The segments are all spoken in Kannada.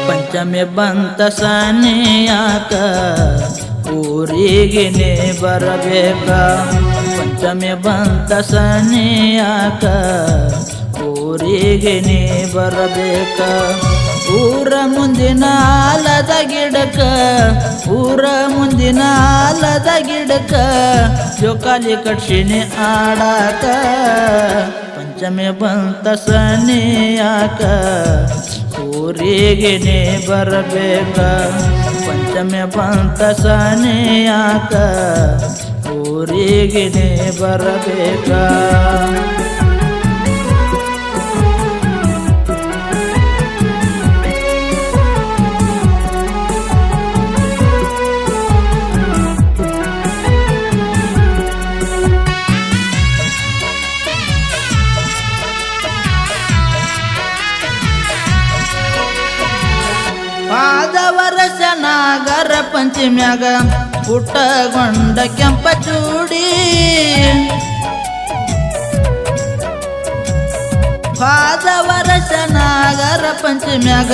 ಪಂಚಮಿ ಬಂತ ಸನಿಯಾಕ ಊರಿಗೆ ನೀ ಬರಬೇಕ ಪಂಚಮಿ ಬಂತ ಸನಿಯಾಕ ಊರಿಗೆ ನೀ ಬರಬೇಕ ಊರ ಮುಂದಿನ ಆಲದ ಗಿಡಕ ಊರ ಮುಂದಿನ ಆಲದ ಗಿಡಕ ಜೋಕಾಲಿ ಕಟ್ಸಿನಿ ಆಡಾಕ ಪಂಚಮಿ ಬಂತ ಸನಿಯಾಕ ಊರಿಗೆ ನೀ ಬರಬೇಕ ಪಂಚಮಿ ಬಂತ ಸನಿಯಾಕ ಊರಿಗೆ ನೀ ಬರಬೇಕ ಪಾದವರಸ ನಾಗರ ಪಂಚಮ್ಯಾಗ ಪುಟ್ಟಗೊಂಡ ಕೆಂಪ ಚೂಡಿ ಪಾದವರಸ ನಾಗರ ಪಂಚಮ್ಯಾಗ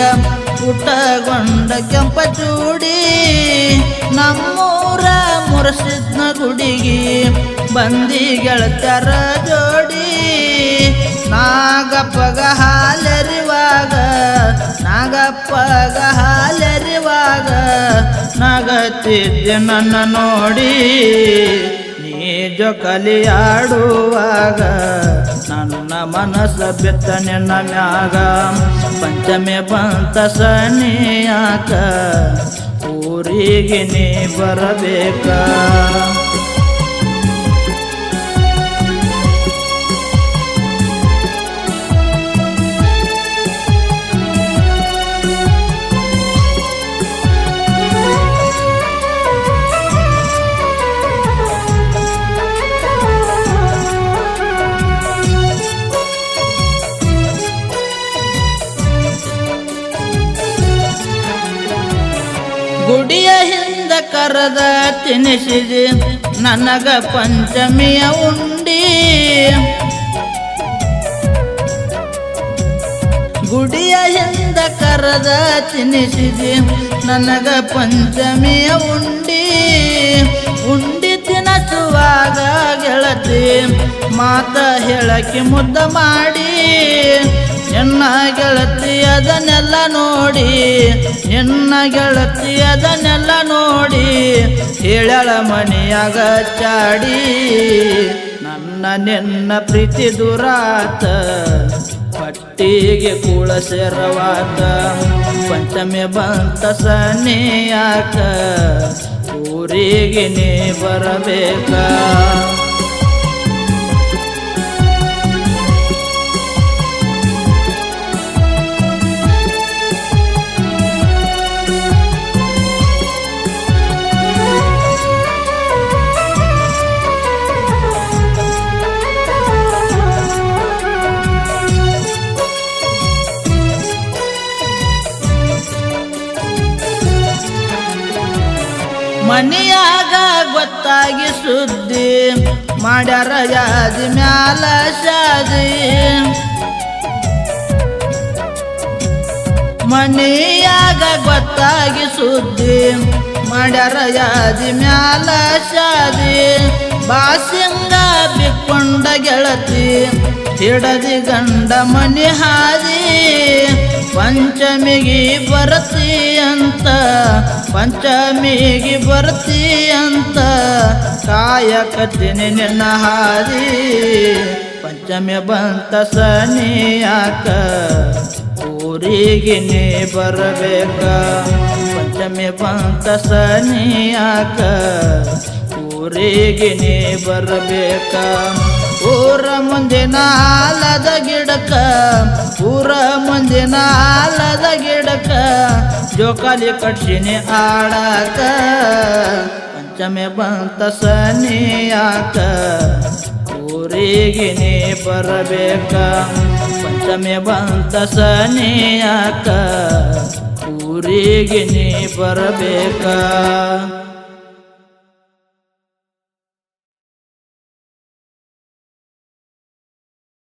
ಪುಟ್ಟಗೊಂಡ ಕೆಂಪ ಚೂಡಿ ನಮ್ಮೂರ ಮುರಸಿದ್ನ ಗುಡಿಗಿ ಬಂದಿ ಗೆಳತ್ಯಾರ ಜೋಡಿ ನಾಗಪ್ಪಗ ಹಾಲೆರಿವಾಗ ನಾಗಪ್ಪಗ ಹಾಲೆರಿವಾಗ ನಗತ್ತಿದ್ದೆ ನನ್ನ ನೋಡಿ ನೀ ಜೋಕಾಲಿ ಆಡುವಾಗ ನನ್ನ ಮನಸ್ಸ ಬೆತ್ತ ನಿನ್ನ ಮ್ಯಾಗ ಪಂಚಮಿ ಬಂತ ಸನಿಯಾಕ ಊರಿಗೆ ನೀ ಬರಬೇಕ ಗುಡಿಯ ಹಿಂದ ಕರೆದ ತಿನಿಸಿದೆ ನನಗ ಪಂಚಮಿಯ ಉಂಡಿ ಗುಡಿಯ ಹಿಂದ ಕರೆದ ತಿನಿಸಿದೆ ನನಗ ಪಂಚಮಿಯ ಉಂಡಿ ಉಂಡಿ ತಿನಸುವಾಗ ಗೆಳತಿ ಮಾತ ಹೇಳಕ್ಕೆ ಮುದ್ದ ಮಾಡಿ ನಿನ್ನ ಗೆಳತಿ ಅದನ್ನೆಲ್ಲ ನೋಡಿ ನಿನ್ನ ಗೆಳತಿ ಅದನ್ನೆಲ್ಲ ನೋಡಿ ಹೇಳಳ ಮನೆಯಾಗ ಚಾಡಿ ನನ್ನ ನಿನ್ನ ಪ್ರೀತಿ ದುರಾತ ಪಟ್ಟಿಗೆ ಕೂಳ ಸೇರವಾತ ಪಂಚಮಿ ಬಂತ ಸನಿಯಾಕ ಊರಿಗೆ ನೀ ಬರಬೇಕ ಮನಿಯಾಗ ಗೊತ್ತಾಗಿ ಸುದ್ದಿ ಮಾಡ್ಯಾರ ಯಾದಿ ಮ್ಯಾಲ ಶಾದಿ ಮನಿಯಾಗ ಗೊತ್ತಾಗಿ ಸುದ್ದಿ ಮಾಡ್ಯಾರ ಯಾದಿ ಮ್ಯಾಲ ಶಾದಿ ಬಾಸಿಂಗ ಬಿಕ್ಕೊಂಡ ಗೆಳತಿ ಹಿಡದಿ ಗಂಡ ಮನಿ ಹಾದಿ ಪಂಚಮಿಗೆ ಬರ್ತಿ ಅಂತ ಪಂಚಮಿಗೆ ಬರ್ತಿ ಅಂತ ಕಾಯಕತ್ತೀನಿ ನಿನ್ನ ಹಾದಿ ಪಂಚಮಿ ಬಂತ ಸನಿಯಾಕ ಊರಿಗೆ ನೀ ಬರಬೇಕ ಪಂಚಮಿ ಬಂತ ಸನಿಯಾಕ ಊರಿಗೆ ನೀ ಬರಬೇಕ ಊರ ಮುಂದಿನ ಆಲದ ಗಿಡಕ ಊರ ಮುಂದಿನ ಆಲದ ಗಿಡಕ ಜೋಕಾಲಿ ಕಟ್ಸಿನಿ ಆಡಾಕ ಪಂಚಮಿ ಬಂತ ಸನಿಯಾಕ ಊರಿಗೆ ನೀ ಬರಬೇಕ ಪಂಚಮಿ ಬಂತ ಸನಿಯಾಕ ಊರಿಗೆ ನೀ ಬರಬೇಕ